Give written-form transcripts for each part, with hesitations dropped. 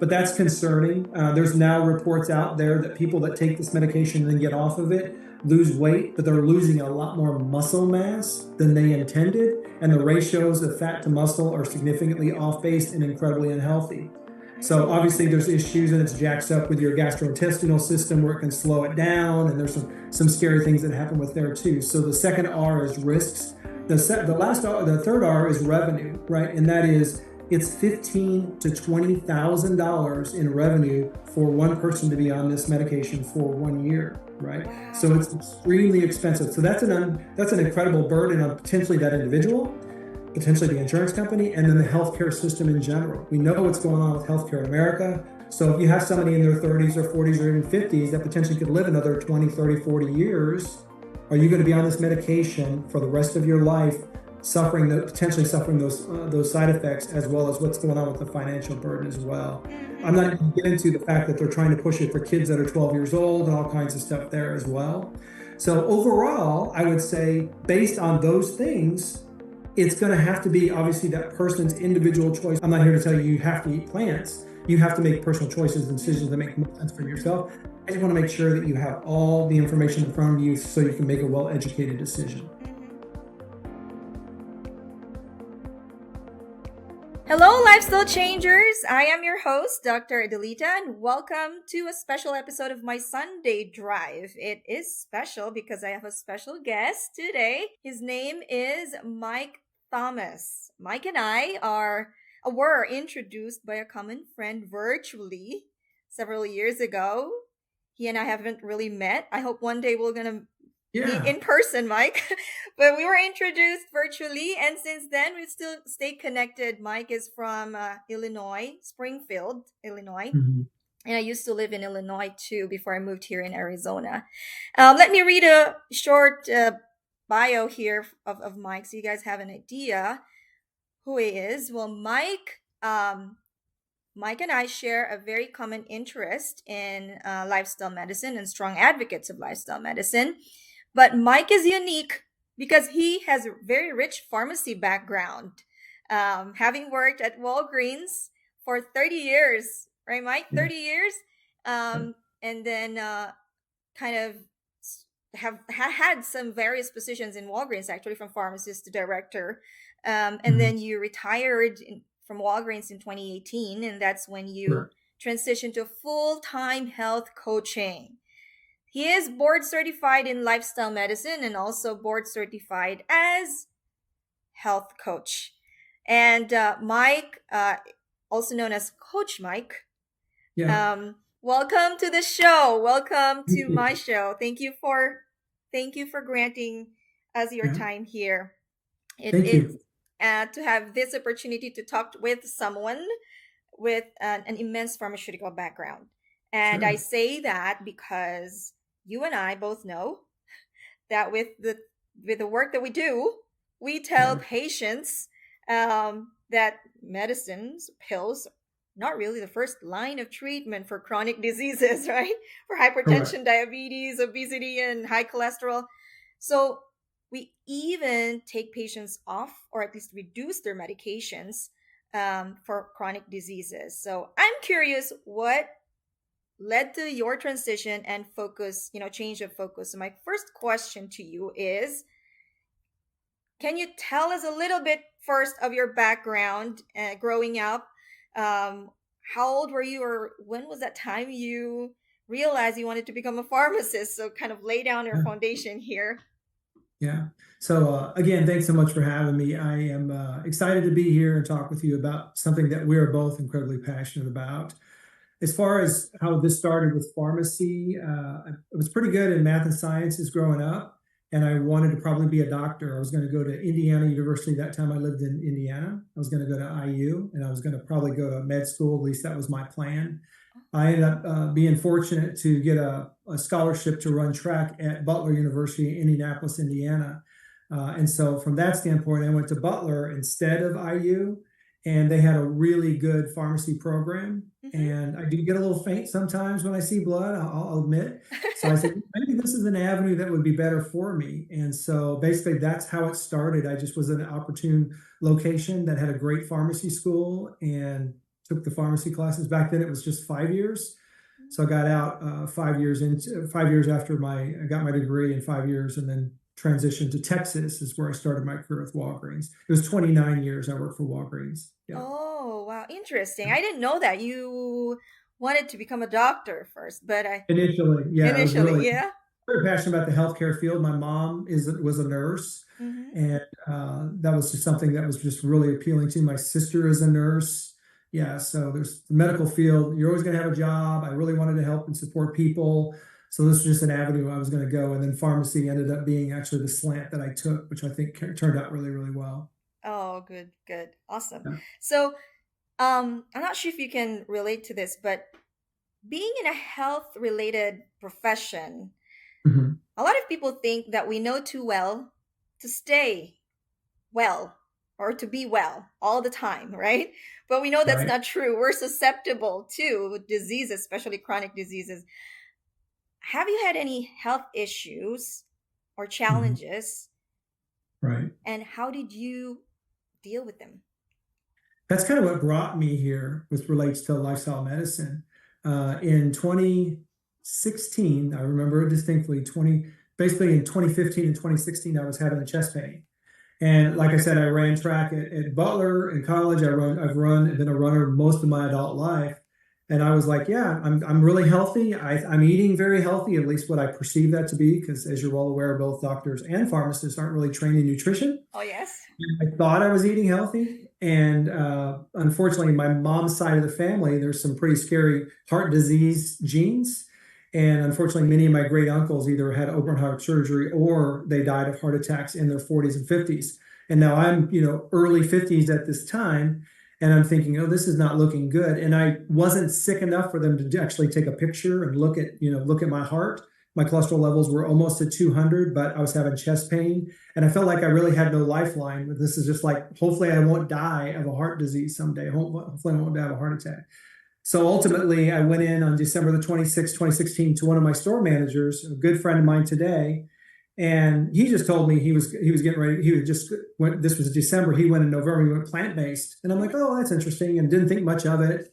but that's concerning. There's now reports out there that people that take this medication and then get off of it lose weight, but they're losing a lot more muscle mass than they intended. And the ratios of fat to muscle are significantly off base and incredibly unhealthy. So obviously there's issues, and it's jacks up with your gastrointestinal system where it can slow it down. And there's some scary things that happen with there too. So the second R is risks. The third R is revenue, right? And that is, it's $15,000 to $20,000 in revenue for one person to be on this medication for 1 year, right? So it's extremely expensive. So that's an incredible burden on potentially that individual, potentially the insurance company, and then the healthcare system in general. We know what's going on with healthcare in America. So if you have somebody in their 30s or 40s or even 50s that potentially could live another 20, 30, 40 years, are you going to be on this medication for the rest of your life, potentially suffering those side effects, as well as what's going on with the financial burden as well? I'm not going to get into the fact that they're trying to push it for kids that are 12 years old and all kinds of stuff there as well. So overall, I would say based on those things, it's going to have to be obviously that person's individual choice. I'm not here to tell you have to eat plants. You have to make personal choices and decisions that make more sense for yourself. I just want to make sure that you have all the information in front of you so you can make a well-educated decision. Hello, Lifestyle Changers! I am your host, Dr. Adelita, and welcome to a special episode of my Sunday Drive. It is special because I have a special guest today. His name is Mike Thomas. Mike and I were introduced by a common friend virtually several years ago. He and I haven't really met. I hope one day we're going to meet in person, Mike. But we were introduced virtually, and since then we still stay connected. Mike is from Illinois, Springfield, Illinois. Mm-hmm. And I used to live in Illinois too before I moved here in Arizona. Let me read a short bio here of Mike so you guys have an idea who he is. Well, Mike and I share a very common interest in lifestyle medicine and strong advocates of lifestyle medicine. But Mike is unique because he has a very rich pharmacy background, having worked at Walgreens for 30 years, right, Mike? 30 years. And then kind of have had some various positions in Walgreens, actually, from pharmacist to director. And then you retired from Walgreens in 2018, and that's when you transitioned to full-time health coaching. He is board certified in lifestyle medicine and also board certified as health coach. And Mike, also known as Coach Mike, welcome to the show. Welcome to my show. Thank you for granting us your time here. Thank you. To have this opportunity to talk with someone with an immense pharmaceutical background. And I say that because you and I both know that with the work that we do, we tell patients that medicines, pills, not really the first line of treatment for chronic diseases, right? For hypertension, diabetes, obesity, and high cholesterol. So we even take patients off or at least reduce their medications for chronic diseases. So I'm curious what led to your transition and focus, change of focus. So my first question to you is, can you tell us a little bit first of your background growing up? How old were you, or when was that time you realized you wanted to become a pharmacist? So kind of lay down your foundation here. Yeah. So again, thanks so much for having me. I am excited to be here and talk with you about something that we are both incredibly passionate about. As far as how this started with pharmacy, I was pretty good in math and sciences growing up, and I wanted to probably be a doctor. I was going to go to Indiana University. That time I lived in Indiana. I was going to go to IU, and I was going to probably go to med school. At least that was my plan. I ended up being fortunate to get a scholarship to run track at Butler University in Indianapolis, Indiana. And so from that standpoint, I went to Butler instead of IU, and they had a really good pharmacy program. And I do get a little faint sometimes when I see blood, I'll admit. So I said, maybe this is an avenue that would be better for me. And so basically that's how it started. I just was in an opportune location that had a great pharmacy school and took the pharmacy classes. Back then it was just 5 years. So I got out 5 years after I got my degree in 5 years, and then transitioned to Texas is where I started my career with Walgreens. It was 29 years I worked for Walgreens. Yeah. Oh, wow, interesting. I didn't know that you wanted to become a doctor first, but I Initially, yeah, I was initially, really yeah. very passionate about the healthcare field. My mom was a nurse, Mm-hmm. and that was just something that was just really appealing to me. My sister is a nurse. Yeah, so there's the medical field. You're always going to have a job. I really wanted to help and support people. So this was just an avenue I was going to go. And then pharmacy ended up being actually the slant that I took, which I think turned out really, really well. Oh, good, good, awesome. Yeah. So, I'm not sure if you can relate to this, but being in a health-related profession, Mhm. a lot of people think that we know too well to stay well or to be well all the time, right? But we know that's Right. not true. We're susceptible to diseases, especially chronic diseases. Have you had any health issues or Mhm. challenges, Right. and how did you deal with them? That's kind of what brought me here with relates to lifestyle medicine. In 2016, I remember it distinctly, basically in 2015 and 2016, I was having a chest pain. And like I said, I ran track at Butler in college. I've been a runner most of my adult life. And I was like, yeah, I'm really healthy. I'm eating very healthy, at least what I perceive that to be, because as you're well aware, both doctors and pharmacists aren't really trained in nutrition. Oh, yes. I thought I was eating healthy. And unfortunately, my mom's side of the family, there's some pretty scary heart disease genes. And unfortunately, many of my great uncles either had open heart surgery or they died of heart attacks in their 40s and 50s. And now I'm, early 50s at this time. And I'm thinking, oh, this is not looking good. And I wasn't sick enough for them to actually take a picture and look at my heart. My cholesterol levels were almost at 200, but I was having chest pain. And I felt like I really had no lifeline. But this is just like, hopefully, I won't die of a heart disease someday. Hopefully, I won't die of a heart attack. So ultimately, I went in on December the 26th, 2016, to one of my store managers, a good friend of mine today. And he just told me he was getting ready. He would just went, this was December. He went in November, he went plant-based. And I'm like, oh, that's interesting. And didn't think much of it.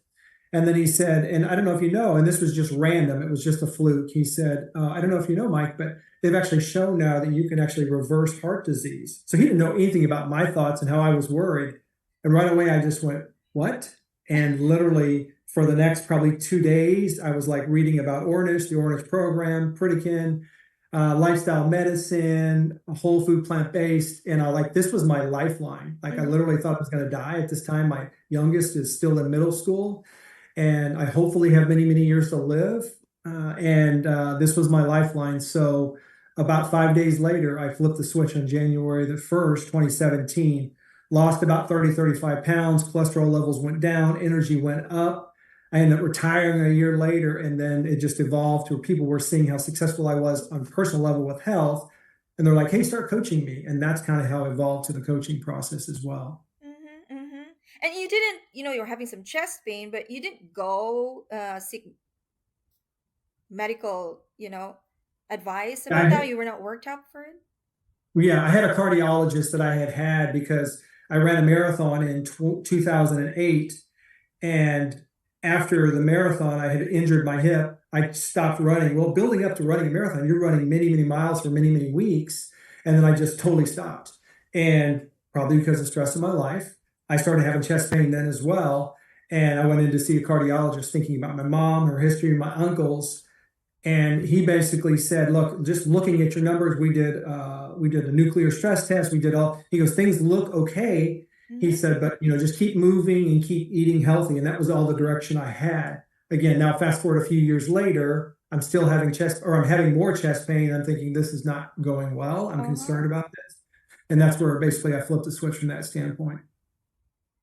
And then he said, and I don't know if you know, and this was just random, it was just a fluke. He said, I don't know if you know, Mike, but they've actually shown now that you can actually reverse heart disease. So he didn't know anything about my thoughts and how I was worried. And right away, I just went, what? And literally for the next probably 2 days, I was like reading about Ornish, the Ornish program, Pritikin, lifestyle medicine, whole food, plant-based. And this was my lifeline. Like I Mm-hmm. literally thought I was going to die at this time. My youngest is still in middle school and I hopefully have many, many years to live. And this was my lifeline. So about 5 days later, I flipped the switch on January the 1st, 2017, lost about 30, 35 pounds, cholesterol levels went down, energy went up. I ended up retiring a year later, and then it just evolved to where people were seeing how successful I was on a personal level with health. And they're like, hey, start coaching me. And that's kind of how it evolved to the coaching process as well. Mm-hmm, mm-hmm. And you didn't, you were having some chest pain, but you didn't go seek medical, advice about that. I, You were not worked up for it. Yeah, I had a cardiologist that I had because I ran a marathon in 2008. And after the marathon, I had injured my hip. I stopped running. Well, building up to running a marathon, you're running many, many miles for many, many weeks. And then I just totally stopped. And probably because of stress in my life, I started having chest pain then as well. And I went in to see a cardiologist thinking about my mom, her history, my uncles. And he basically said, look, just looking at your numbers, we did a nuclear stress test. We did all, he goes, things look okay. He Mm-hmm. said, but just keep moving and keep eating healthy. And that was all the direction I had. Again, now fast forward a few years later, I'm having more chest pain. I'm thinking this is not going well. I'm Uh-huh. concerned about this. And that's where basically I flipped the switch from that standpoint.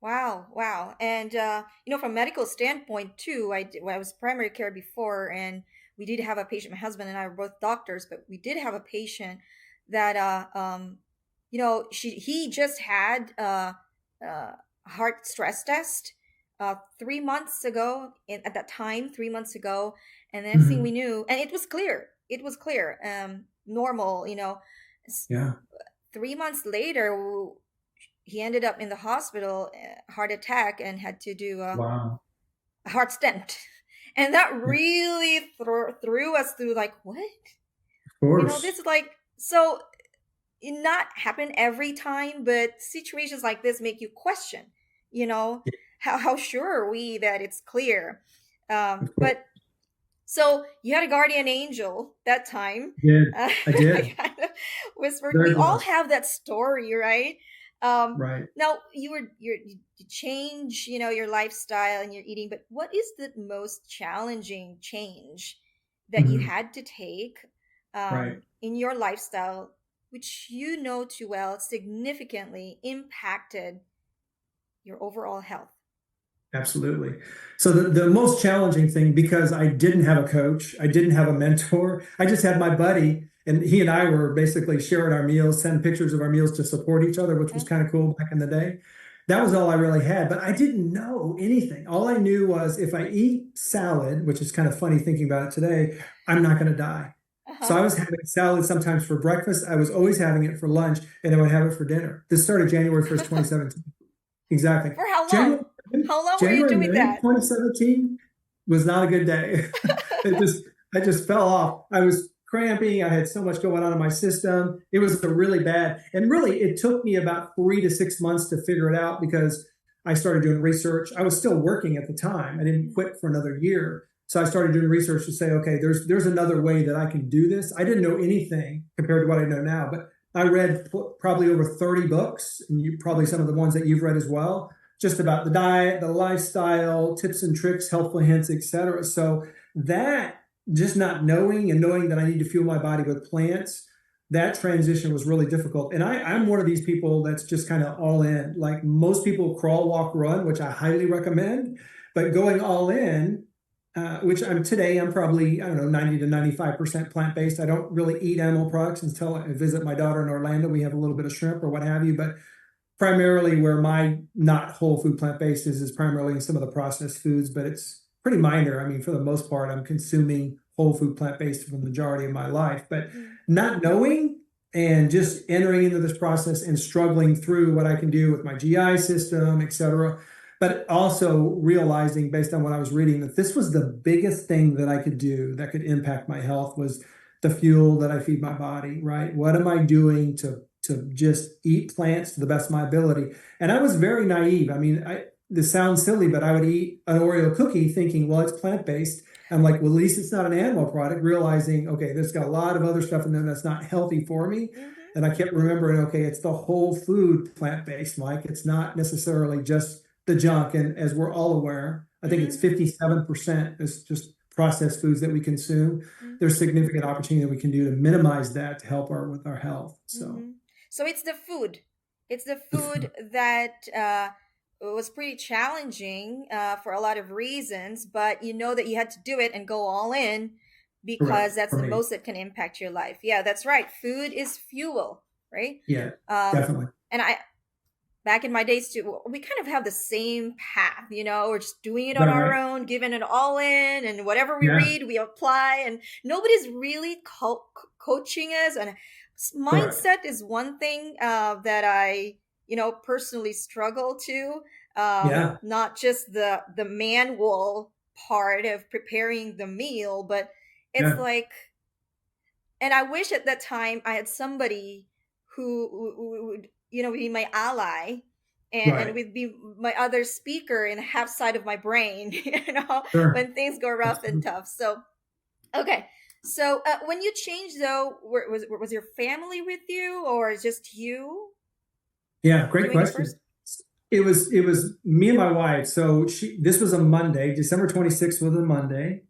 Wow, wow. And from a medical standpoint too, I was primary care before, and we did have a patient. My husband and I were both doctors, but we did have a patient that he just had a heart stress test 3 months ago. At that time, 3 months ago, and the next thing we Mhm. knew, and it was clear. It was clear, normal. S- Yeah. 3 months later, he ended up in the hospital, heart attack, and had to do Wow. heart stent. And that Yeah, really threw us through like, what? of course. This is like, so it not happen every time, but situations like this make you question, you know, Yeah, how sure are we that it's clear? of course. But so you had a guardian angel that time. I did. Uh, I I did. kind of whispered. We Very all blessed. have that story, right? Right. Now you change, your lifestyle and your eating, but what is the most challenging change that you Mhm. had to take Right. in your lifestyle, which you know too well significantly impacted your overall health? Absolutely. So the most challenging thing, because I didn't have a coach, I didn't have a mentor, I just had my buddy, and he and I were basically sharing our meals, send pictures of our meals to support each other, which was kind of cool back in the day. That was all I really had, but I didn't know anything. All I knew was if I eat salad, which is kind of funny thinking about it today, I'm not going to die. So Uh-huh. I was having salad sometimes for breakfast. I was always having it for lunch, and I would have it for dinner. This started January 1st, 2017. Exactly. For how January long? How long were you January doing 9th, that? 2017 was not a good day. It just I just fell off. I was cramping. I had so much going on in my system. It was a really bad. And really it took me about 3 to 6 months to figure it out because I started doing research. I was still working at the time. I didn't quit for another year. So I started doing research to say, okay, there's another way that I can do this. I didn't know anything compared to what I know now, but I read probably over 30 books, and you probably some of the ones that you've read as well, just about the diet, the lifestyle, tips and tricks, healthful hints, etc. So that just not knowing and knowing that I need to fuel my body with plants, that transition was really difficult. And I'm one of these people that's just kind of all in. Like most people crawl, walk, run, which I highly recommend, but going all in, which I'm probably, I don't know, 90 to 95% plant-based. I don't really eat animal products until I visit my daughter in Orlando. We have a little bit of shrimp or what have you, but primarily where my not whole food plant-based is primarily in some of the processed foods, but it's pretty minor. I mean, for the most part, I'm consuming whole food plant-based for the majority of my life, but Mm, not knowing and just entering into this process and struggling through what I can do with my GI system, et cetera. But also realizing based on what I was reading that this was the biggest thing that I could do that could impact my health was the fuel that I feed my body, right? What am I doing to just eat plants to the best of my ability? And I was very naive. I mean, this sounds silly, but I would eat an Oreo cookie thinking, well, it's plant-based. I'm like, well, at least it's not an animal product, realizing, okay, there's got a lot of other stuff in there that's not healthy for me. mhm, And I kept remembering, okay, it's the whole food plant-based, Mike. It's not necessarily just the junk. And as we're all aware, I think it's mhm, 57% is just processed foods that we consume. mhm, There's significant opportunity that we can do to minimize that to help with our health. So mhm. So it's the food. It's the the food, food that was pretty challenging for a lot of reasons, but you know that you had to do it and go all in because correct that's for the me. most that can impact your life. Yeah, that's right. Food is fuel, right? Yeah, Um, definitely. and I back in my days too, we kind of have the same path, we're just doing it on our Right. own, giving it all in, and whatever we Yeah, read we apply, and nobody's really coaching us. And correct. mindset is one thing that I personally struggle to, Yeah, not just the manual part of preparing the meal, but it's yeah, like, and I wish at that time I had somebody who would, be my ally, and right. would be my other speaker in the half side of my brain, Sure. when things go rough and tough. So, okay. So, when you changed though, was your family with you, or just you Yeah, great doing it question. first? It was me and my wife. So this was a Monday, December 26th was a Monday.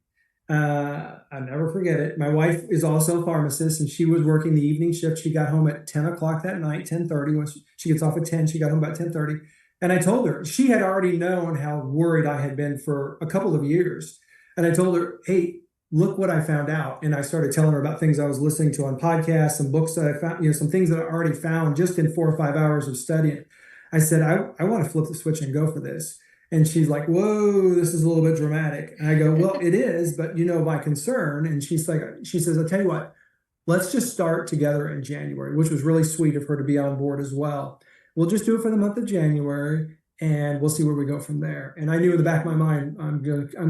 I'll never forget it. My wife is also a pharmacist and she was working the evening shift. She got home at 10 o'clock that night, 10:30. When she gets off at 10, she got home about 10:30. And I told her, she had already known how worried I had been for a couple of years. And I told her, hey, look what I found out. And I started telling her about things I was listening to on podcasts, some books that I found, some things that I already found just in 4 or 5 hours of studying. I said, I want to flip the switch and go for this. And she's like, whoa, this is a little bit dramatic. And I go, well, it is, but you know my concern. And she says, I'll tell you what, let's just start together in January, which was really sweet of her to be on board as well. We'll just do it for the month of January. and we'll see where we go from there. And I knew in the back of my mind, I'm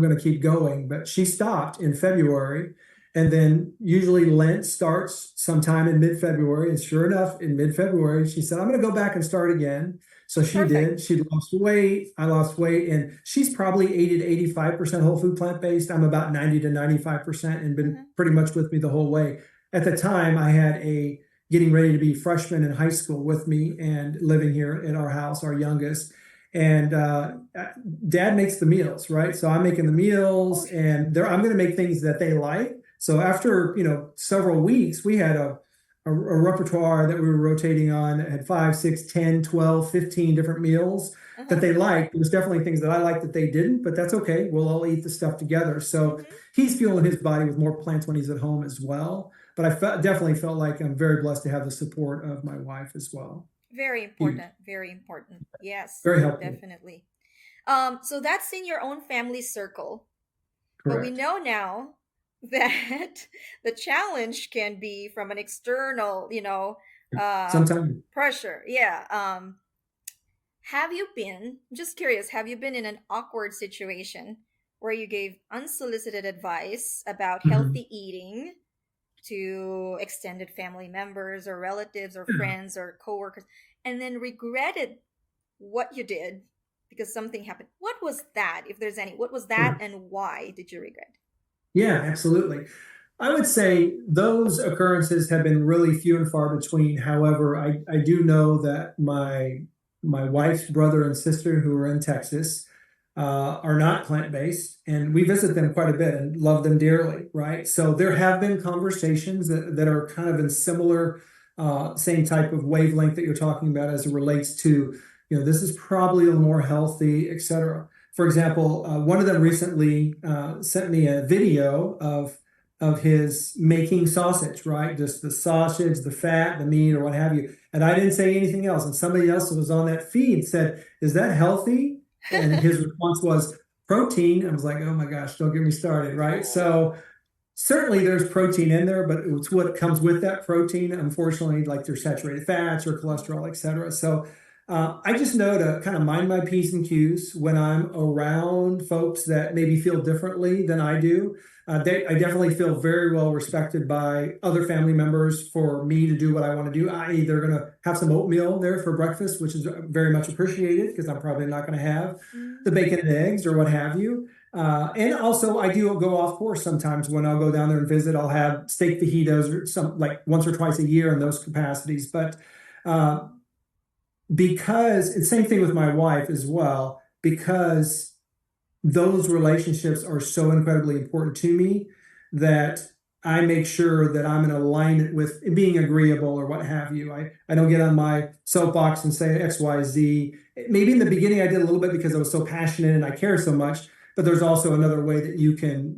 gonna keep going. But she stopped in February, and then usually Lent starts sometime in mid-February. And sure enough, in mid-February, she said, "I'm gonna go back and start again." So she Perfect. did. She lost weight. I lost weight, and she's probably 80 to 85% whole food plant-based. I'm about 90 to 95% and been Hmm. pretty much with me the whole way. At the time, I had a getting ready to be freshman in high school with me and living here at our house, our youngest. And dad makes the meals, right? So I'm making the Oh, meals, and I'm going to make things that they like. So after, several weeks, we had a repertoire that we were rotating on that had 5, 6, 10, 12, 15 different meals that uh-huh. they liked. There was definitely things that I liked that they didn't, but that's okay. We'll all eat the stuff together. So Hmm. he's fueling his body with more plants when he's at home as well. But definitely felt like I'm very blessed to have the support of my wife as well. Very Huge. important. Very important. Yes, Very helpful. definitely. So that's in your own family circle. But we Correct. know now that the challenge can be from an external, Sometimes. pressure. Yeah. Have you been, just curious, have you been in an awkward situation where you gave unsolicited advice about Mhm. healthy eating to extended family members or relatives or Yeah. friends or coworkers and then regretted what you did because something happened? What was that, if there's any? What was that Sure. and why did you regret? Yeah, absolutely. I would say those occurrences have been really few and far between. However, I do know that my wife's brother and sister who are in Texas are not plant-based, and we visit them quite a bit and love them dearly, right? So there have been conversations that are kind of in similar, same type of wavelength that you're talking about as it relates to, this is probably a little more healthy, et cetera. For example, one of them recently sent me a video of his making sausage, right? Just the sausage, the fat, the meat, or what have you. And I didn't say anything else. And somebody else who was on that feed said, "Is that healthy?" And his response was protein. I was like, "Oh my gosh, don't get me started," right? So certainly there's protein in there, but it's what comes with that protein. Unfortunately, like there's saturated fats or cholesterol, et cetera. So I just know to kind of mind my P's and Q's when I'm around folks that maybe feel differently than I do. I definitely feel very well respected by other family members for me to do what I want to do, i.e., they're going to have some oatmeal there for breakfast, which is very much appreciated because I'm probably not going to have the Mm. bacon and eggs or what have you. And also, I do go off course sometimes when I'll go down there and visit. I'll have steak fajitas or some like once or twice a year in those capacities. But uh, because it's same thing with my wife as well, because those relationships are so incredibly important to me that I make sure that I'm in alignment with being agreeable or what have you. I don't get on my soapbox and say XYZ. Maybe in the beginning I did a little bit because I was so passionate and I care so much, but there's also another way that you can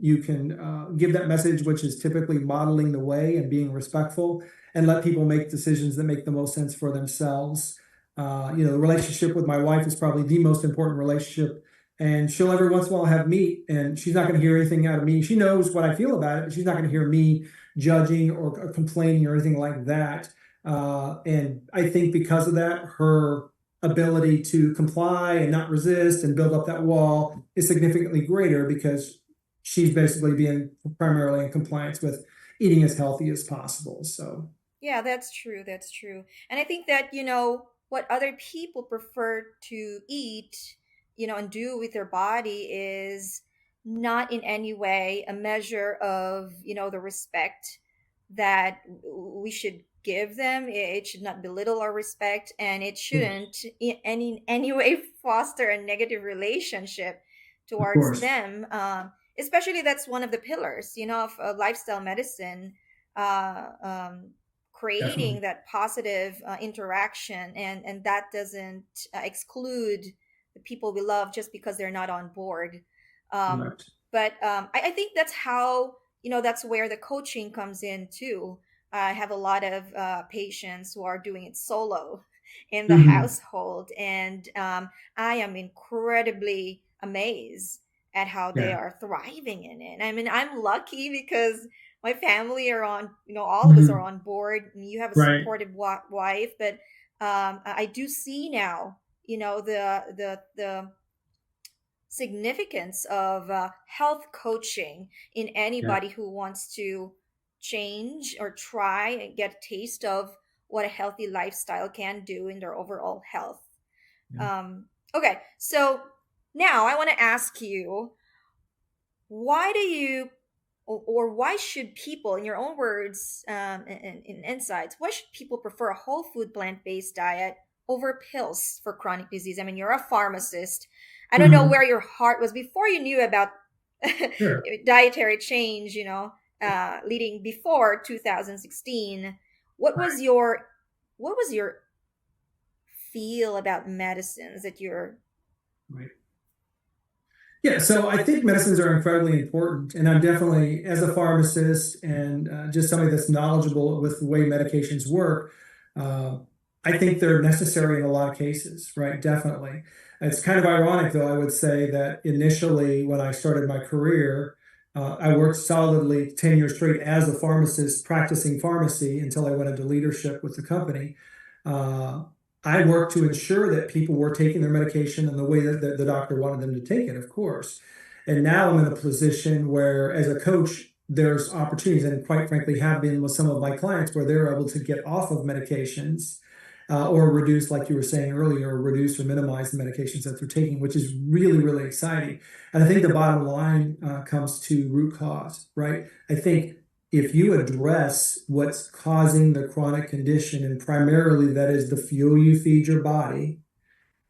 give that message, which is typically modeling the way and being respectful and let people make decisions that make the most sense for themselves. The relationship with my wife is probably the most important relationship, and she'll every once in a while have meat, and she's not going to hear anything out of me. She knows what I feel about it, but she's not going to hear me judging or complaining or anything like that. And I think because of that, her ability to comply and not resist and build up that wall is significantly greater because she's basically being primarily in compliance with eating as healthy as possible. So, Yeah, that's true. That's true. And I think that, what other people prefer to eat, and do with their body is not in any way a measure of, the respect that we should give them. It should not belittle our respect, and it yes, shouldn't in any way foster a negative relationship of towards course. them. Especially that's one of the pillars, of lifestyle medicine. Uh, um, Creating Definitely. that positive interaction, and that doesn't exclude the people we love just because they're not on board. um, Correct. but I think that's how, that's where the coaching comes in too. I have a lot of patients who are doing it solo in the Mhm. household, and I am incredibly amazed at how they Yeah. are thriving in it. I mean, I'm lucky because my family are on, all of us are Mhm. on board, and you have a Right. supportive wife. But I do see now, the significance of health coaching in Yeah. anybody who wants to change or try and get a taste of what a healthy lifestyle can do in their overall health. Yeah. Okay, so now I want to ask you, why do you or why should people, in your own words, in insights, why should people prefer a whole food plant-based diet over pills for chronic disease? I mean, you're a pharmacist. I don't know Mhm. where your heart was before you knew about Sure. dietary change, leading before 2016. what was your what was your feel about medicines that you're Right. Yeah, so I think medicines are incredibly important, and I'm definitely, as a pharmacist and just somebody that's knowledgeable with the way medications work, uh, I think they're necessary in a lot of cases, right? Definitely. It's kind of ironic, though, I would say that initially when I started my career, I worked solidly 10 years straight as a pharmacist practicing pharmacy until I went into leadership with the company. Uh, I worked to ensure that people were taking their medication in the way that the doctor wanted them to take it, of course. And now I'm in a position where, as a coach, there's opportunities, and quite frankly, have been with some of my clients where they're able to get off of medications or reduce, like you were saying earlier, or reduce or minimize the medications that they're taking, which is really, really exciting. And I think the bottom line comes to root cause, right? I think if you address what's causing the chronic condition, and primarily that is the fuel you feed your body,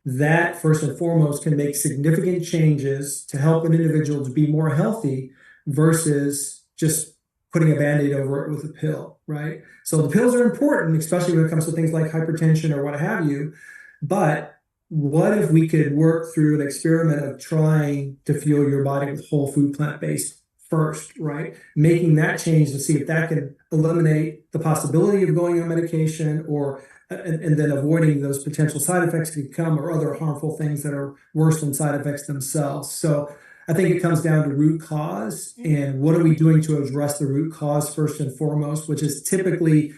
that first and foremost can make significant changes to help an individual to be more healthy versus just putting a band-aid over it with a pill, right? So the pills are important, especially when it comes to things like hypertension or what have you. But what if we could work through an experiment of trying to fuel your body with whole food plant-based first, right? Making that change to see if that can eliminate the possibility of going on medication, or and then avoiding those potential side effects that come, or other harmful things that are worse than side effects themselves. So I think it comes down to root cause, Mhm. and what are we doing to address the root cause first and foremost, which is typically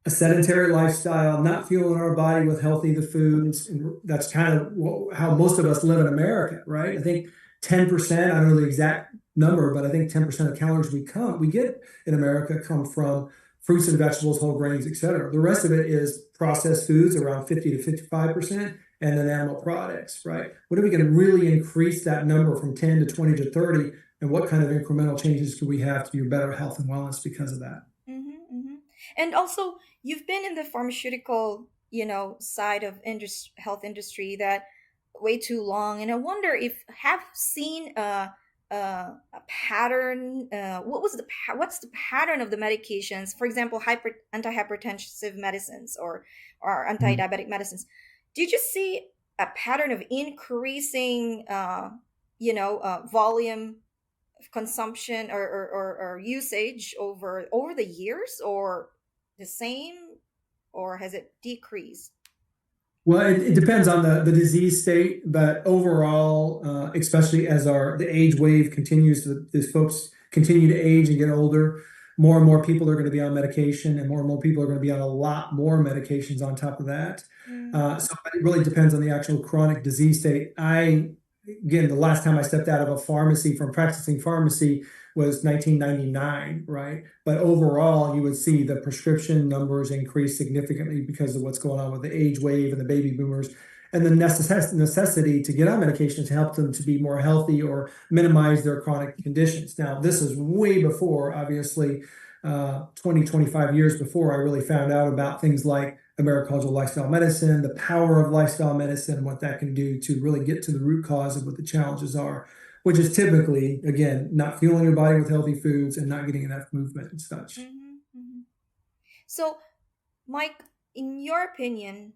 a sedentary lifestyle, not fueling our body with healthy the foods. And that's kind of how most of us live in America, right? I think 10%, I don't know the exact number, but I think 10% of calories we get in America come from fruits and vegetables, whole grains, et cetera. The rest of it is processed foods, around 50 to 55%, and then animal products, right? What if we can really increase that number from 10 to 20 to 30? And what kind of incremental changes could we have to your better health and wellness because of that? Mm-hmm. And also, you've been in the pharmaceutical, side of health industry that way too long, and I wonder if have you seen a pattern. What's the pattern of the medications? For example, antihypertensive medicines or anti-diabetic medicines. Did you see a pattern of increasing, volume consumption or usage over the years, or the same, or has it decreased? Well, it depends on the disease state, but overall, especially as the age wave continues, these folks continue to age and get older, more and more people are going to be on medication, and more people are going to be on a lot more medications on top of that. Mm. So it really depends on the actual chronic disease state. Again, the last time I stepped out of a pharmacy from practicing pharmacy was 1999, right? But overall, you would see the prescription numbers increase significantly because of what's going on with the age wave and the baby boomers, and the necessity to get on medication to help them to be more healthy or minimize their chronic conditions. Now, this is way before, obviously, 20, 25 years before I really found out about things like Americultural lifestyle medicine, the power of lifestyle medicine, and what that can do to really get to the root cause of what the challenges are, which is typically, again, not fueling your body with healthy foods and not getting enough movement and such. Mm-hmm. So, Mike, in your opinion,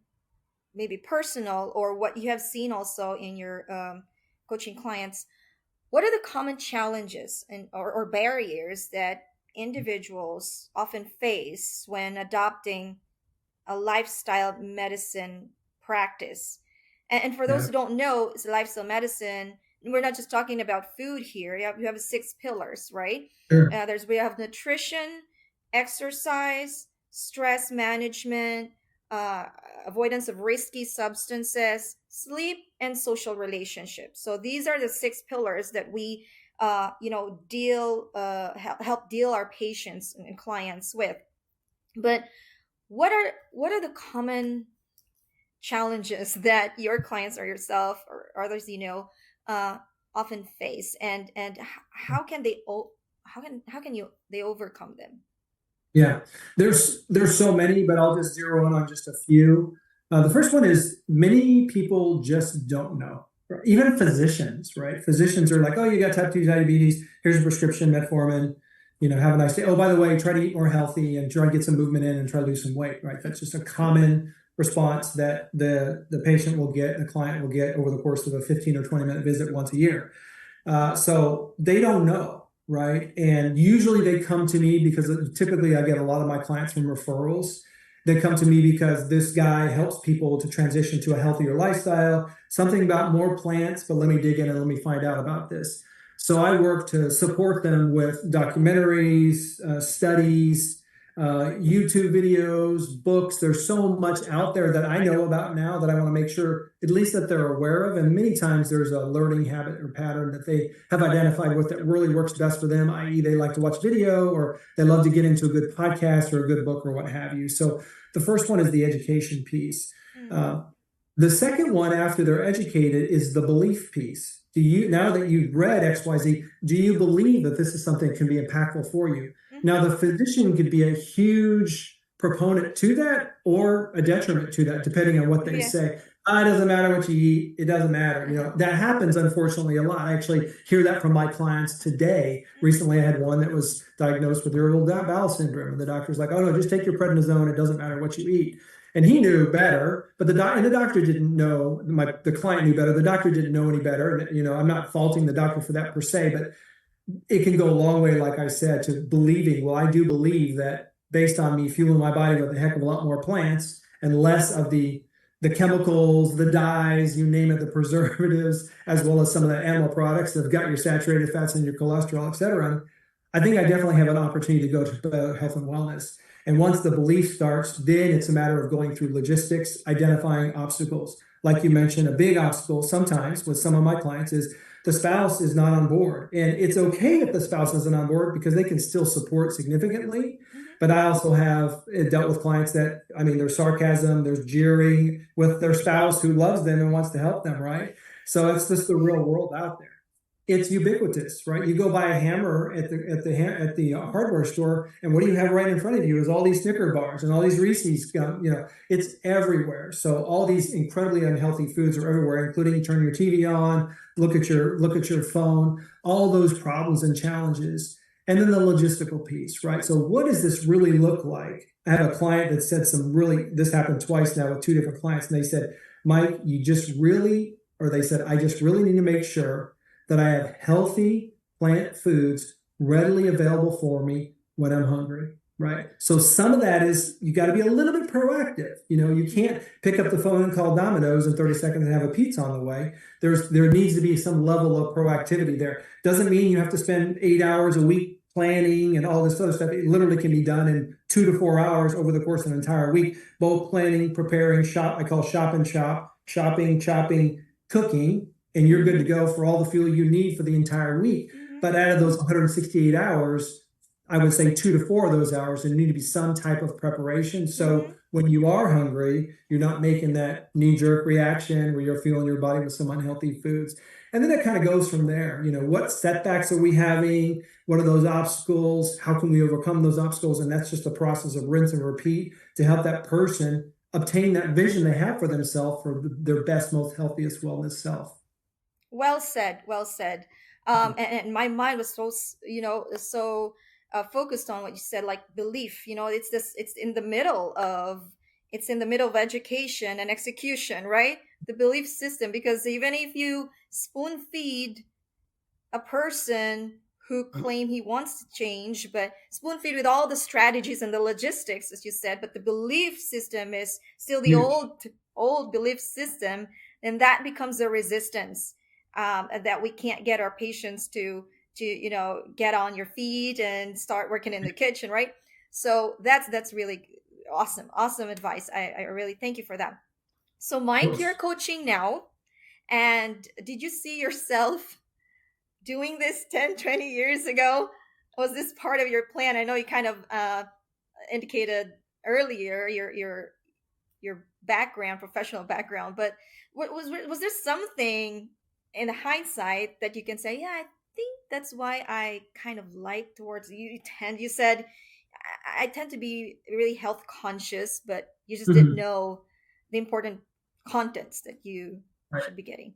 maybe personal or what you have seen also in your coaching clients, what are the common challenges or barriers that individuals often face when adopting a lifestyle medicine practice? And for those Yeah. who don't know, it's lifestyle medicine. We're not just talking about food here. You have 6 pillars, right? Sure. We have nutrition, exercise, stress management, uh, avoidance of risky substances, sleep, and social relationships. So these are the 6 pillars that we, help deal our patients and clients with. But what are the common challenges that your clients or yourself or others uh, often face, and how can they overcome them? Yeah, there's so many, but I'll just zero in on just a few. The first one is many people just don't know. Right? Even physicians, right? Physicians are like, "Oh, you got type 2 diabetes. Here's a prescription, metformin. Have a nice day. Oh, by the way, try to eat more healthy and try to get some movement in and try to lose some weight." Right? That's just a common response that the patient will get, the client will get over the course of a 15 or 20-minute visit once a year. So they don't know, right? And usually they come to me because typically I get a lot of my clients from referrals. They come to me because this guy helps people to transition to a healthier lifestyle, something about more plants, but let me dig in and let me find out about this. So I work to support them with documentaries, studies, YouTube videos, books. There's so much out there that I know about now that I want to make sure at least that they're aware of. And many times there's a learning habit or pattern that they have identified with that really works best for them, i.e., they like to watch video or they love to get into a good podcast or a good book or what have you. So the first one is the education piece. Uh, the second one after they're educated is the belief piece. Now that you've read XYZ, do you believe that this is something that can be impactful for you? Now, the physician could be a huge proponent to that or a detriment to that, depending on what they Yeah. say. It doesn't matter what you eat. It doesn't matter. That happens, unfortunately, a lot. I actually hear that from my clients today. Recently, I had one that was diagnosed with irritable bowel syndrome, and the doctor's like, "Oh, no, just take your prednisone. It doesn't matter what you eat." And he knew better, but the doctor didn't know. The client knew better. The doctor didn't know any better. And, I'm not faulting the doctor for that per se, but it can go a long way, like I said, to believing, well, I do believe that based on me fueling my body with a heck of a lot more plants and less of the chemicals, the dyes, you name it, the preservatives, as well as some of the animal products that have got your saturated fats and your cholesterol, et cetera. I think I definitely have an opportunity to go to health and wellness. And once the belief starts, then it's a matter of going through logistics, identifying obstacles. Like you mentioned, a big obstacle sometimes with some of my clients is the spouse is not on board. And it's okay if the spouse isn't on board because they can still support significantly. But I also have dealt with clients that, I mean, there's sarcasm, there's jeering with their spouse who loves them and wants to help them, right? So it's just the real world out there. It's ubiquitous, right? You go buy a hammer at the hardware store, and what do you have right in front of you is all these Snicker bars and all these Reese's gum. It's everywhere. So all these incredibly unhealthy foods are everywhere, including turn your TV on, look at your phone, all those problems and challenges. And then the logistical piece, right? So what does this really look like? I have a client that said this happened twice now with 2 different clients, and they said, "Mike, they said, I just really need to make sure that I have healthy plant foods readily available for me when I'm hungry." Right. So some of that is you got to be a little bit proactive. You can't pick up the phone and call Domino's in 30 seconds and have a pizza on the way. There needs to be some level of proactivity there. Doesn't mean you have to spend 8 hours a week planning and all this other stuff. It literally can be done in 2 to 4 hours over the course of an entire week. Both planning, preparing, I call shop and shop, shopping, chopping, cooking, and you're good to go for all the fuel you need for the entire week. But out of those 168 hours, I would say 2 to 4 of those hours, there need to be some type of preparation. So when you are hungry, you're not making that knee-jerk reaction where you're fueling your body with some unhealthy foods. And then it kind of goes from there. What setbacks are we having? What are those obstacles? How can we overcome those obstacles? And that's just a process of rinse and repeat to help that person obtain that vision they have for themselves for their best, most healthiest wellness self. Well said, well said. And my mind was so focused on what you said, like belief. It's in the middle of education and execution, right? The belief system, because even if you spoon feed a person who claim he wants to change, but spoon feed with all the strategies and the logistics, as you said, but the belief system is still the Huge. old belief system, and that becomes a resistance, that we can't get our patients to get on your feet and start working in the kitchen, right? So that's really Awesome, awesome advice. I really thank you for that. So, Of Mike, you're course. coaching now. And did you see yourself doing this 10, 20 years ago? Was this part of your plan? I know you kind of indicated earlier your background, professional background, but was there something in hindsight that you can say, yeah, I think that's why I kind of like towards you said I tend to be really health conscious, but you just didn't Mhm. know the important contents that you Right. should be getting.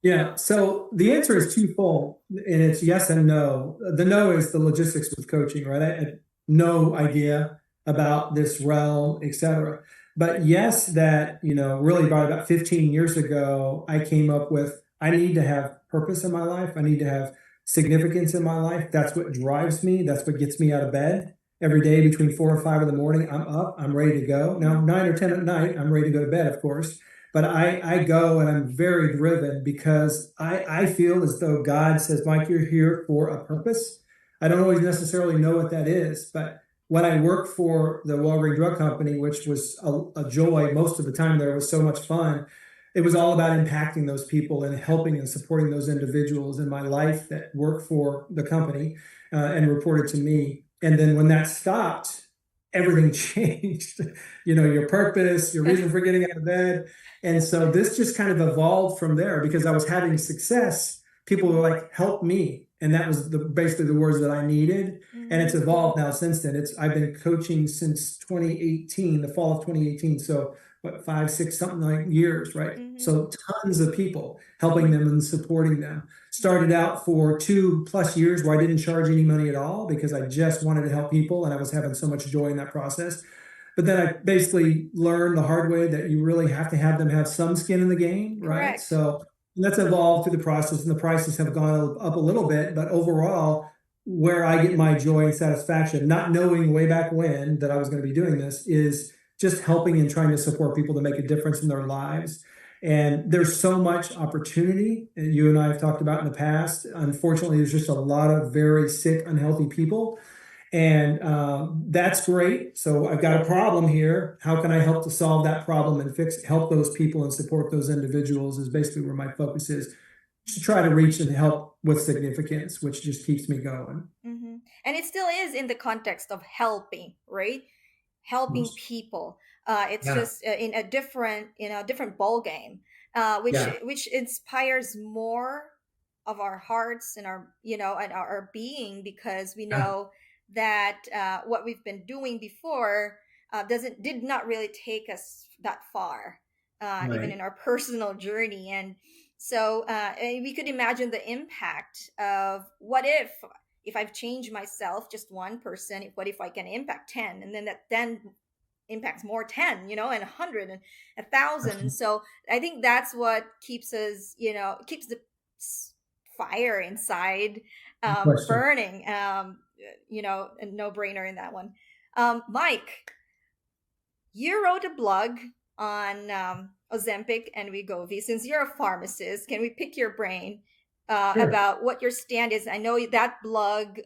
Yeah. So the answer is twofold, and it's yes and no. The no is the logistics with coaching, right? I had no idea about this realm, et cetera. But yes, that, really about 15 years ago, I came up with I need to have purpose in my life. I need to have significance in my life. That's what drives me. That's what gets me out of bed every day between 4 and 5 in the morning. I'm up, I'm ready to go. Now, 9 or 10 at night, I'm ready to go to bed, of course. But I go and I'm very driven because I feel as though God says, Mike, you're here for a purpose. I don't always necessarily know what that is, but when I worked for the Walgreens Drug Company, which was a joy most of the time, there was so much fun. It was all about impacting those people and helping and supporting those individuals in my life that worked for the company and reported to me. And then when that stopped, everything changed. Your purpose, your reason for getting out of bed, and so this just kind of evolved from there because I was having success. People were like, help me. And that was basically the words that I needed. And it's Mm-hmm. evolved now since then. I've been coaching since 2018, the fall of 2018. So what, 5, 6, something like years, right? Mm-hmm. So tons of people helping them and supporting them. Started out for 2+ years where I didn't charge any money at all because I just wanted to help people and I was having so much joy in that process. But then I basically learned the hard way that you really have to have them have some skin in the game, right? Correct. So that's evolved through the process, and the prices have gone up a little bit. But overall, where I get my joy and satisfaction, not knowing way back when that I was going to be doing this, is just helping and trying to support people to make a difference in their lives. And there's so much opportunity, and you and I have talked about in the past. Unfortunately, there's just a lot of very sick, unhealthy people, and that's great. So I've got a problem here. How can I help to solve that problem and help those people and support those individuals is basically where my focus is to try to reach and help with significance, which just keeps me going. Mm-hmm. And it still is in the context of helping, right? Helping people. It's Yeah. just in a different ball game, which Yeah. inspires more of our hearts and our being because we Yeah. know that what we've been doing before did not really take us that far, even Right. in our personal journey. And so and we could imagine the impact of what if I've changed myself, just one person, what if I can impact 10? And then that then impacts more 10, and 100 and 1,000. And Absolutely. so I think that's what keeps us, keeps the fire inside Good question. burning. A no brainer in that one. Mike, you wrote a blog on Ozempic and Wegovy. Since you're a pharmacist, can we pick your brain Sure. about what your stand is? I know that blog.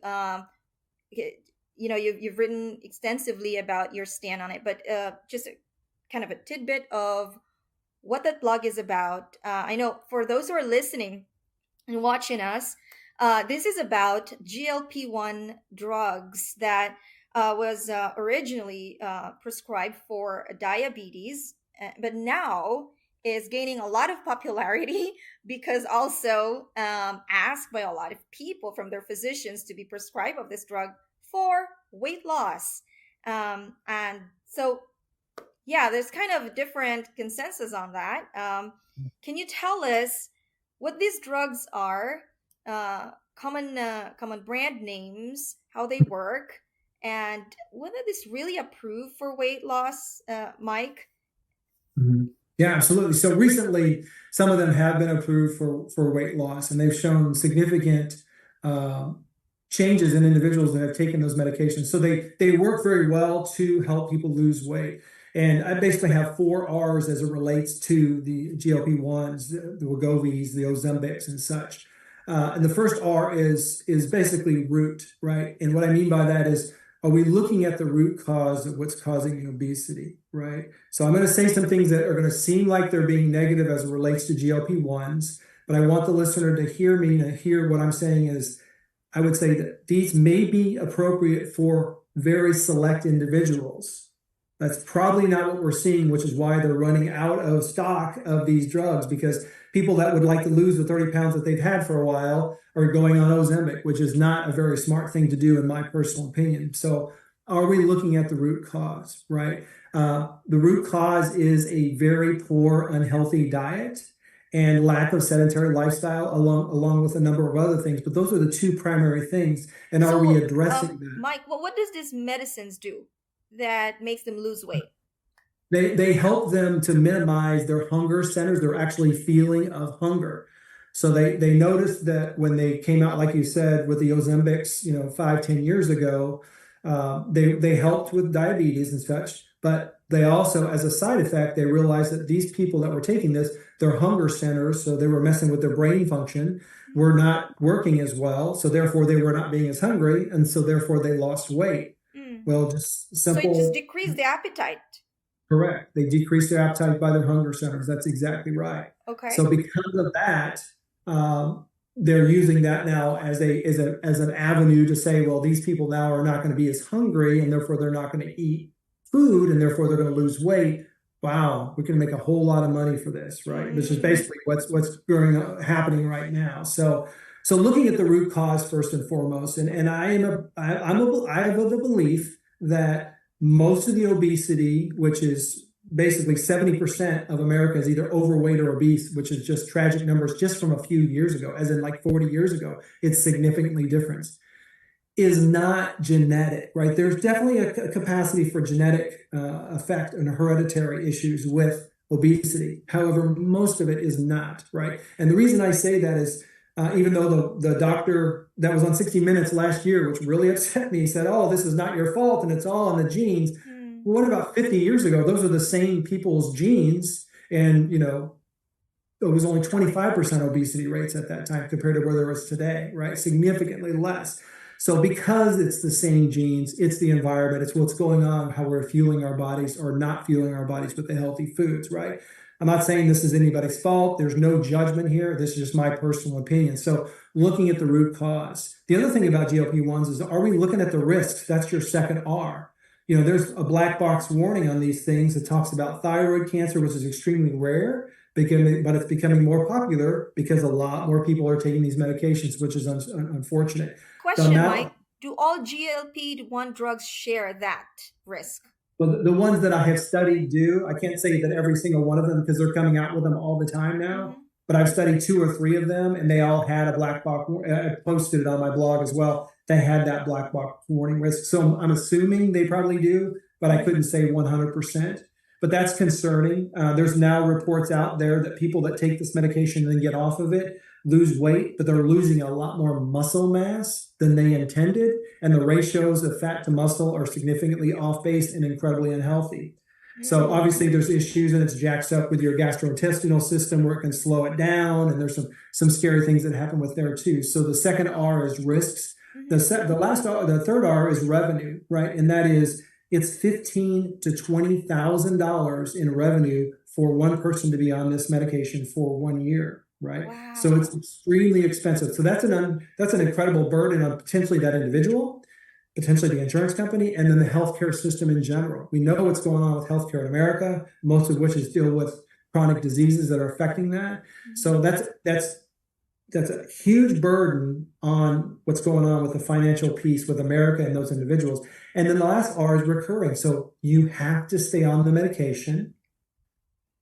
You've written extensively about your stand on it, but just kind of a tidbit of what that blog is about. I know for those who are listening and watching us, this is about GLP-1 drugs that was originally prescribed for diabetes, but now is gaining a lot of popularity because also asked by a lot of people from their physicians to be prescribed of this drug for weight loss. And so, yeah, there's kind of a different consensus on that. Can you tell us what these drugs are, common brand names, how they work, and whether this really approved for weight loss, Mike? Mhm. Yeah, absolutely. So recently, some of them have been approved for weight loss, and they've shown significant um, changes in individuals that have taken those medications. So they work very well to help people lose weight. And I basically have 4 R's as it relates to the GLP-1s, the Wegovys, the Ozempics, and such. And the first R is basically root, right? And what I mean by that is, are we looking at the root cause of what's causing obesity, right? So I'm going to say some things that are going to seem like they're being negative as it relates to GLP-1s, but I want the listener to hear me and hear what I'm saying is I would say that these may be appropriate for very select individuals. That's probably not what we're seeing, which is why they're running out of stock of these drugs, because people that would like to lose the 30 pounds that they've had for a while are going on Ozempic, which is not a very smart thing to do, in my personal opinion. So are we looking at the root cause, right? The root cause is a very poor, unhealthy diet and lack of sedentary lifestyle, along with a number of other things. But those are the two primary things. And are we addressing that? Mike, well, what does these medicines do that makes them lose weight? They help them to minimize their hunger centers, their actually feeling of hunger. So they noticed that when they came out, like you said, with the Ozempics, 5-10 years ago, they helped with diabetes and such. But they also, as a side effect, they realized that these people that were taking this, their hunger centers, so they were messing with their brain function, were not working as well. So therefore, they were not being as hungry, and so therefore they lost weight. Well, just simple. So it just decreased the appetite. Correct. They decrease their appetite by their hunger centers. That's exactly right. Okay. So because of that, they're using that now as an avenue to say, well, these people now are not going to be as hungry, and therefore they're not going to eat food, and therefore they're going to lose weight. Wow, we can make a whole lot of money for this, right? Which is basically what's happening right now. So looking at the root cause first and foremost, and I have the belief that most of the obesity, which is basically 70% of America, is either overweight or obese, which is just tragic numbers just from a few years ago, as in like 40 years ago. It's significantly different. Is not genetic, right? There's definitely a capacity for genetic effect and hereditary issues with obesity. However, most of it is not, right? And the reason I say that is even though the doctor that was on 60 Minutes last year, which really upset me, said, oh, this is not your fault and it's all in the genes. Well, what about 50 years ago? Those are the same people's genes. And, it was only 25% obesity rates at that time compared to where there is today, right? Significantly less. So because it's the same genes, it's the environment, it's what's going on, how we're fueling our bodies or not fueling our bodies with the healthy foods, right? I'm not saying this is anybody's fault. There's no judgment here. This is just my personal opinion. So looking at the root cause. The other thing about GLP-1s is, are we looking at the risks? That's your second R. There's a black box warning on these things that talks about thyroid cancer, which is extremely rare, but it's becoming more popular because a lot more people are taking these medications, which is unfortunate. Question, Mike, do all GLP-1 drugs share that risk? Well, the ones that I have studied do. I can't say that every single one of them, because they're coming out with them all the time now. But I've studied 2 or 3 of them, and they all had a black box. I posted it on my blog as well. They had that black box warning risk. So I'm assuming they probably do, but I couldn't say 100%. But that's concerning. There's now reports out there that people that take this medication and then get off of it lose weight, but they're losing a lot more muscle mass than they intended. And the ratios of fat to muscle are significantly off base and incredibly unhealthy. So obviously there's issues, and it's jacks up with your gastrointestinal system where it can slow it down. And there's some scary things that happen with there too. So the second R is risks. The third R is revenue, right? And that is, it's $15,000 to $20,000 in revenue for one person to be on this medication for 1 year. Right. Wow. So it's extremely expensive. So that's an incredible burden on potentially that individual, potentially the insurance company, and then the healthcare system in general. We know what's going on with healthcare in America, most of which is deal with chronic diseases that are affecting that. So that's a huge burden on what's going on with the financial piece with America and those individuals. And then the last R is recurring. So you have to stay on the medication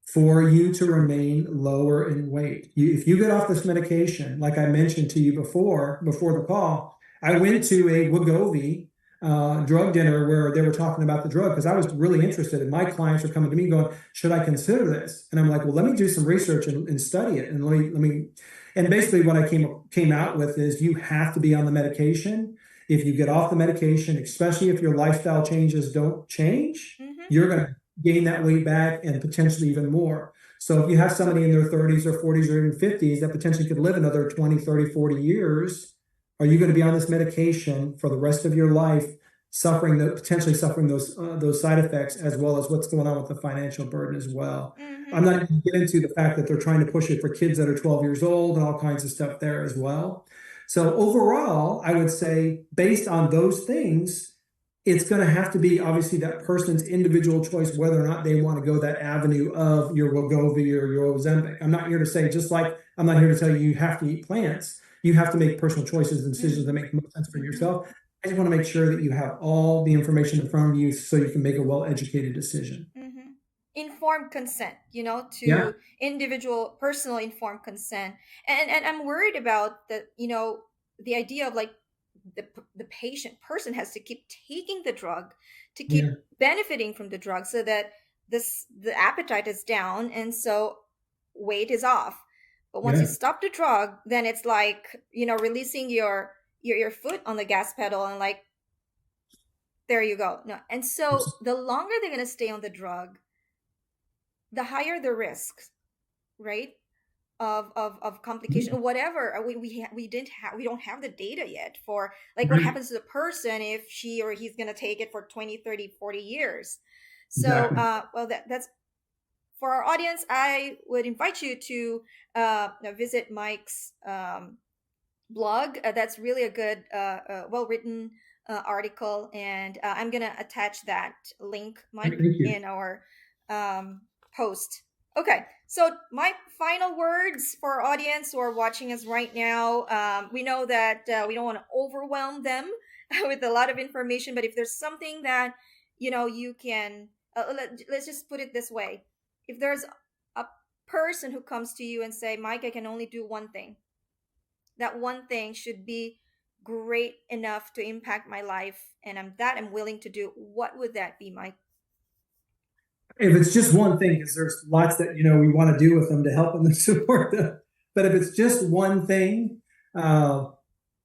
for you to remain lower in weight. If you get off this medication, like I mentioned to you before the call, I went to a Wegovy drug dinner where they were talking about the drug because I was really interested, and my clients were coming to me going, should I consider this? And I'm like, well, let me do some research and study it. And let me, and basically what I came out with is you have to be on the medication. If you get off the medication, especially if your lifestyle changes don't change, you're going to gain that weight back and potentially even more. So if you have somebody in their 30s or 40s or even 50s that potentially could live another 20, 30, 40 years, are you going to be on this medication for the rest of your life potentially suffering those side effects, as well as what's going on with the financial burden as well. I'm Mm-hmm. not going to get into the fact that they're trying to push it for kids that are 12 years old and all kinds of stuff there as well. So overall, I would say based on those things, it's going to have to be obviously that person's individual choice whether or not they want to go that avenue of your Wegovy or your Ozempic. I'm not here to say, just like I'm not here to tell you you have to eat plants. You have to make personal choices and decisions that make most sense for yourself. I just want to make sure that you have all the information in front of you so you can make a well-educated decision. Mm-hmm. Informed consent, Yeah, to individual, personal informed consent. And I'm worried about the idea of like the patient person has to keep taking the drug to keep yeah, benefiting from the drug so that the appetite is down and so weight is off. But once you yeah. stop the drug, then it's like, releasing your foot on the gas pedal and like, there you go. No. And so the longer they're going to stay on the drug, the higher the risks, right? Of complication or whatever. We don't have the data yet for like what Right. happens to the person if she or he's going to take it for 20, 30, 40 years. So Exactly. well, that's for our audience. I would invite you to visit Mike's blog. That's really a good well written article, and I'm gonna attach that link, Mike, Thank you. in our post. Okay, so my final words for our audience who are watching us right now. We know that we don't want to overwhelm them with a lot of information, but if there's something that you can, let's just put it this way: if there's a person who comes to you and say, "Mike, I can only do one thing," that one thing should be great enough to impact my life, and I'm willing to do. What would that be, Mike? If it's just one thing, because there's lots that we want to do with them to help them and support them. But if it's just one thing, uh,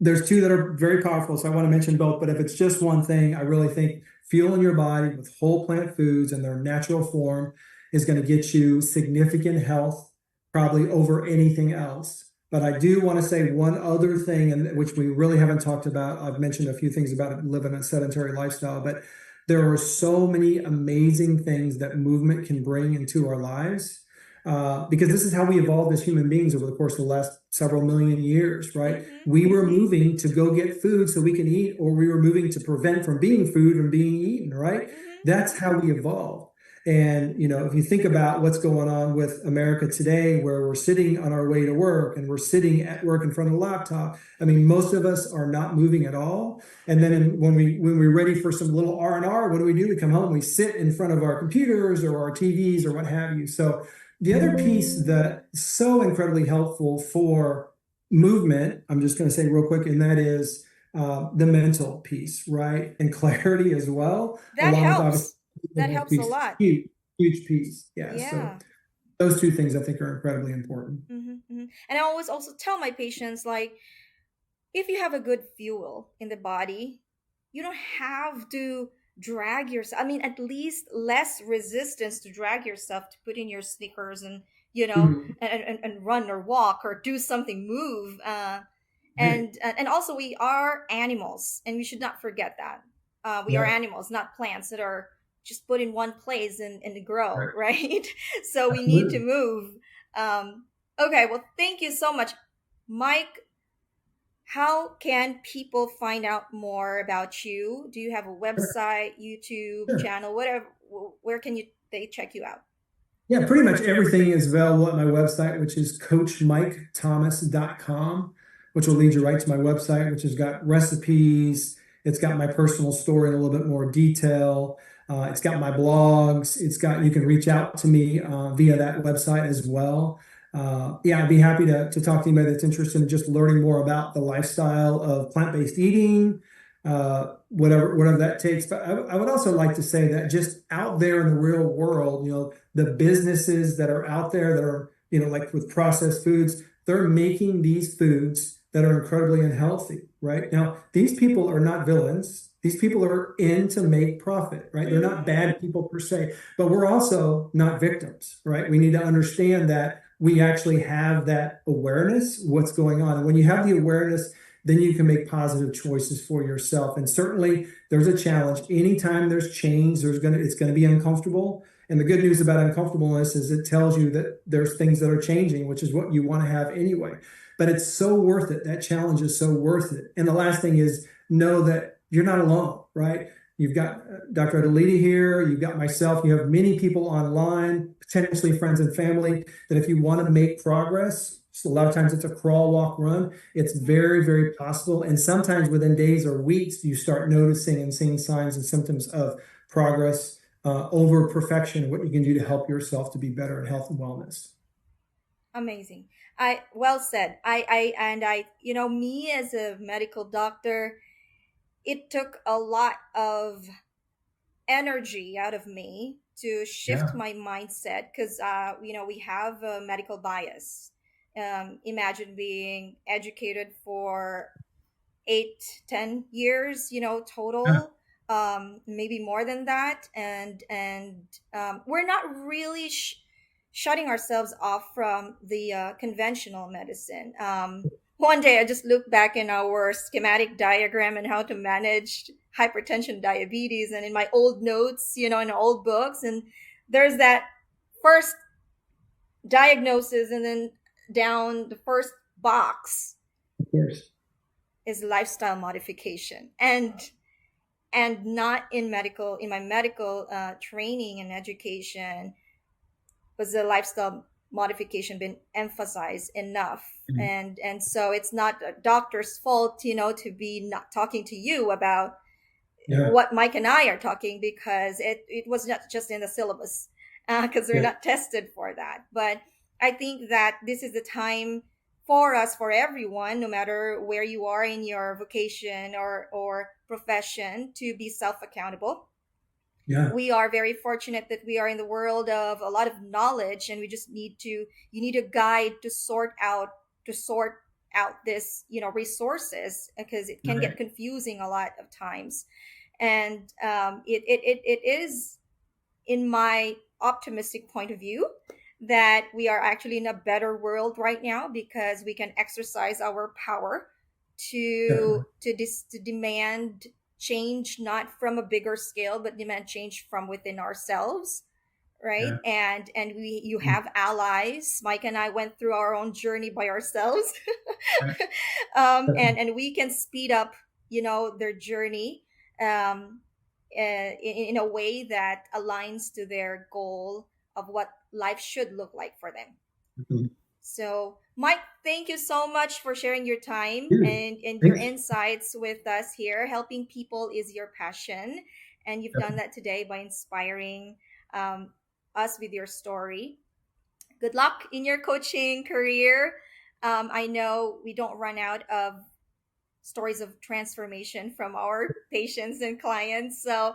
there's two that are very powerful. So I want to mention both. But if it's just one thing, I really think fueling your body with whole plant foods in their natural form is going to get you significant health, probably over anything else. But I do want to say one other thing, and which we really haven't talked about. I've mentioned a few things about living a sedentary lifestyle, but there are so many amazing things that movement can bring into our lives. Because this is how we evolved as human beings over the course of the last several million years, right? Mm-hmm. We were moving to go get food so we can eat, or we were moving to prevent from being food from being eaten, right? Mm-hmm. That's how we evolved. And, if you think about what's going on with America today, where we're sitting on our way to work and we're sitting at work in front of the laptop, I mean, most of us are not moving at all. And then when we're ready for some little R&R, what do? We come home, we sit in front of our computers or our TVs or what have you. So the other piece that's so incredibly helpful for movement, I'm just going to say real quick, and that is the mental piece, right? And clarity as well, That along with obviously helps. the That health helps a piece, lot. huge, huge piece. Yeah. So Yeah. those two things I think are incredibly important. Mm-hmm. Mm-hmm. And I always also tell my patients, like, if you have a good fuel in the body, you don't have to drag yourself. I mean, at least less resistance to drag yourself to put in your sneakers and Mhm. and run or walk or do something, move. Right. And also we are animals, and we should not forget that we are Yeah. animals, not plants that are just put in one place and grow, Right. right? So we need to Absolutely. move. Okay, well, thank you so much, Mike. How can people find out more about you? Do you have a Sure. website, YouTube Sure. channel, whatever? Where can they check you out? Yeah, pretty much everything is available at my website, which is coachmikethomas.com, which will lead you right to my website, which has got recipes. It's got my personal story in a little bit more detail. It's got my blogs. You can reach out to me via that website as well. Yeah, I'd be happy to talk to anybody that's interested in just learning more about the lifestyle of plant-based eating, whatever that takes. But I would also like to say that just out there in the real world, the businesses that are out there that are, like with processed foods, they're making these foods that are incredibly unhealthy, right? Now, these people are not villains. These people are in to make profit, right? They're not Mm-hmm. bad people per se, but we're also not victims, right? We need to understand that we actually have that awareness, what's going on. And when you have the awareness, then you can make positive choices for yourself. And certainly there's a challenge. Anytime there's change, it's gonna be uncomfortable. And the good news about uncomfortableness is it tells you that there's things that are changing, which is what you want to have anyway. But it's so worth it. That challenge is so worth it. And the last thing is know that you're not alone, right? You've got Dr. Adelita here, you've got myself, you have many people online, potentially friends and family, that if you want to make progress, so a lot of times it's a crawl, walk, run. It's very, very possible. And sometimes within days or weeks, you start noticing and seeing signs and symptoms of progress over perfection, what you can do to help yourself to be better in health and wellness. Amazing. I well said. Me as a medical doctor, it took a lot of energy out of me to shift Yeah. my mindset because we have a medical bias. Imagine being educated for 8, 10 years, Yeah. total, maybe more than that, and we're not really shutting ourselves off from the conventional medicine. One day I just looked back in our schematic diagram and how to manage hypertension, diabetes, and in my old notes, in old books, and there's that first diagnosis, and then down the first box Of course. is lifestyle modification, and not in my medical training and education was the lifestyle modification been emphasized enough. Mhm. And so it's not a doctor's fault, to be not talking to you about Yeah. what Mike and I are talking, because it was not just in the syllabus, because we're Yeah. not tested for that. But I think that this is the time for us, for everyone, no matter where you are in your vocation or profession, to be self accountable. Yeah. We are very fortunate that we are in the world of a lot of knowledge, and we just you need a guide to sort out this, resources, because it can get Right. confusing a lot of times. And it is, in my optimistic point of view, that we are actually in a better world right now, because we can exercise our power Definitely. to demand change, not from a bigger scale, but demand change from within ourselves, right? Yeah. And you Mm. have allies. Mike and I went through our own journey by ourselves. Yeah. And we can speed up, their journey, um, in a way that aligns to their goal of what life should look like for them. Definitely. So, Mike, thank you so much for sharing your time Dude, and your thanks. insights with us here. Helping people is your passion, and you've done Definitely. that today by inspiring um, us with your story. Good luck in your coaching career. I know we don't run out of stories of transformation from our patients and clients. So,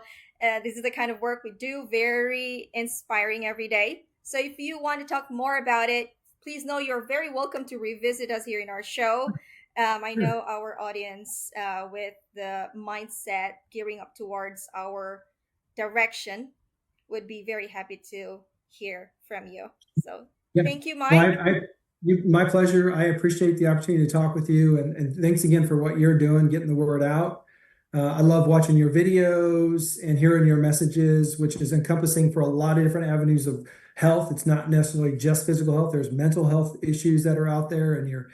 this is the kind of work we do, very inspiring every day. So, if you want to talk more about it, please know you're very welcome to revisit us here in our show. I Sure. know our audience, with the mindset gearing up towards our direction, would be very happy to hear from you. So, Yeah. thank you, Well, Mike. my pleasure. I appreciate the opportunity to talk with you, and thanks again for what you're doing, getting the word out. I love watching your videos and hearing your messages, which is encompassing for a lot of different avenues of health. It's not necessarily just physical health. There's mental health issues that are out there, and you're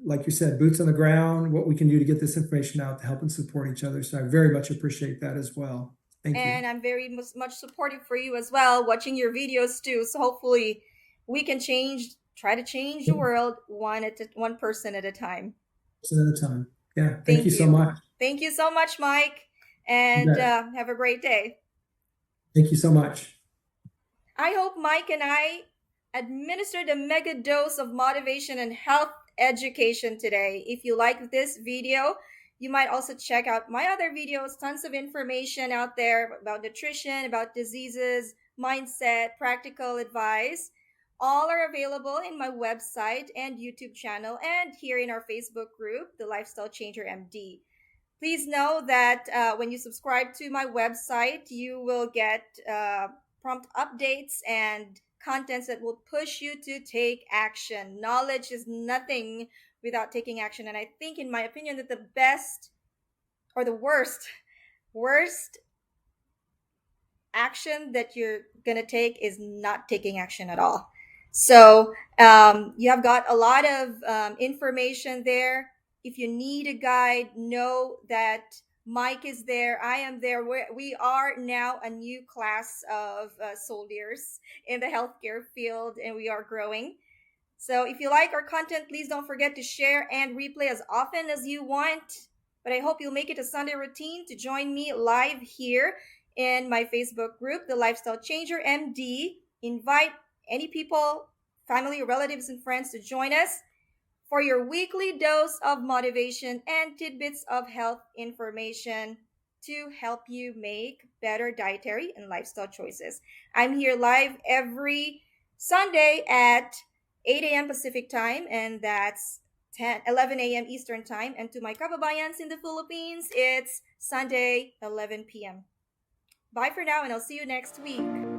like you said, boots on the ground. What we can do to get this information out to help and support each other. So I very much appreciate that as well. Thank you. And I'm very much supportive for you as well, watching your videos too. So hopefully, we can try to change the world one person at a time. At a time. Yeah. Thank you Thank so you. much. Thank you so much, Mike, You and bet. have a great day. Thank you so much. I hope Mike and I administered a mega dose of motivation and health education today. If you like this video, you might also check out my other videos. Tons of information out there about nutrition, about diseases, mindset, practical advice. All are available in my website and YouTube channel, and here in our Facebook group, The Lifestyle Changer MD. Please know that when you subscribe to my website, you will get prompt updates and contents that will push you to take action. Knowledge is nothing without taking action. And I think, in my opinion, that the best or the worst action that you're gonna take is not taking action at all. So you have got a lot of information there. If you need a guide, know that Mike is there. I am there. We are now a new class of soldiers in the healthcare field, and we are growing. So if you like our content, please don't forget to share and replay as often as you want. But I hope you'll make it a Sunday routine to join me live here in my Facebook group, The Lifestyle Changer MD. Invite any people, family, relatives, and friends to join us for your weekly dose of motivation and tidbits of health information to help you make better dietary and lifestyle choices. I'm here live every Sunday at 8 a.m. Pacific time, and that's 11 a.m. Eastern time. And to my kababayans in the Philippines, it's Sunday, 11 p.m. Bye for now, and I'll see you next week.